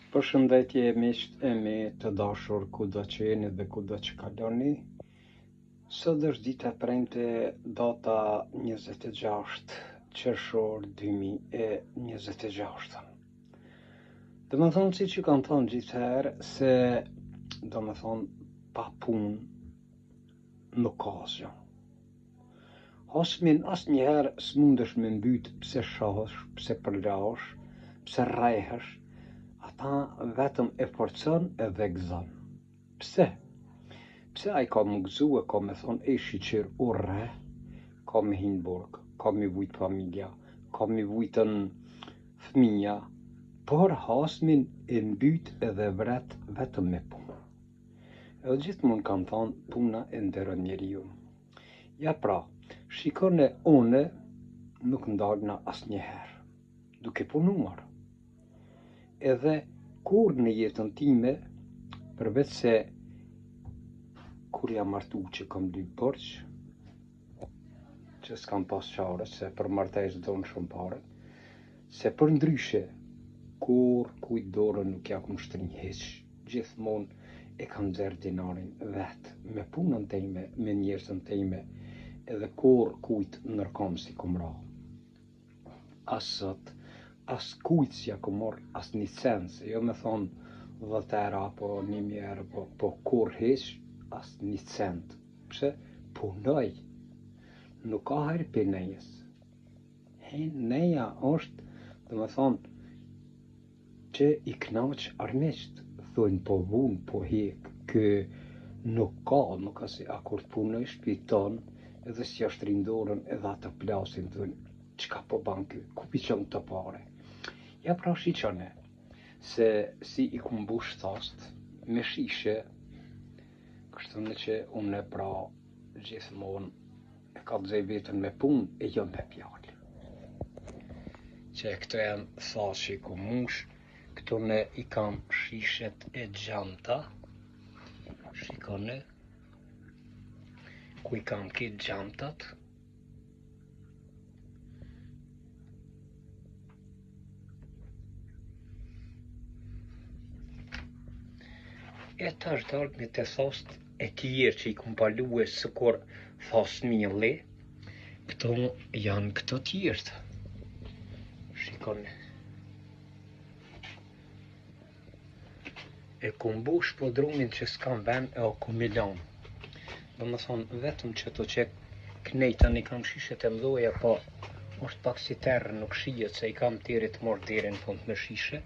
Përshëndetje miqtë e mi të dashur, kudo që jeni dhe kudo që kaloni. Sot është dita e premte, data 26 qershor 2026. Dhe më thonë si që kanë thonë gjithëherë se do më thonë pa punë nuk ka asgjë. Hasmin asë njëherë s'mundesh me mbyt pse shohësh, pse përlaosh, pse rrehesh. Ata vetëm e forcon edhe gëzon. Pse? Pse ai ka më gëzu e ka me thonë e shiqir urre, ka me hinë burg, ka me vujt familja, ka me vujtën fëmija, por hasmin e mbyt edhe vret vetëm me punë. Edhe gjithmonë kam thonë puna e nderon njeriu. Ja pra, shikone une nuk ndalna asnjëherë, duke punuar. Edhe kur në jetën time, përveç se kur jam martu që kam 2 borç, që s'kam pas qare, se për martesë donë shumë pare, se për ndryshe, kur kujt dorën nuk ja kum shtrinj hiq, gjithmonë e kam nxerr dinarin vetë, me punën time, me njerëzën time, edhe kur kujt nërkom si kum ra. As sot, as kujt s'ja ku morr as një cent, se jo me thonë 10 euro apo 1000 euro, po kur hiq as një cent. Pse? Punoj. Nuk ka herë për nejes. Neja është, dhe me thonë, që i knaq armisht, thonë po vun, po hek, kë nuk ka si a kur të punoj shtëpi tonë, edhe si ashtë rindorën edhe atë plasin, thonë, qka po ban kë, ku piqon të pare? Ja pra shiqone, se si i kumbush thast, me shishe, kështu në që unë pra gjithmonë e ka të vetën me punë e jo me pjallë. Që këto janë thashi ku mush, këto ne i kam shishet e gjanta, shikone, ku i kam këtë gjantat, e tash dalë me të thast e tjerë që i kum palue së kur thast milli, këto janë këto tjerët. Shikone. E kum bush podrumin që s'kam ven e o kum milan. Do më thonë vetëm që to që knejtan i kam shishet e mdoja, po është pak si terë nuk shijet se i kam tjerit morë deri në fund me shishe.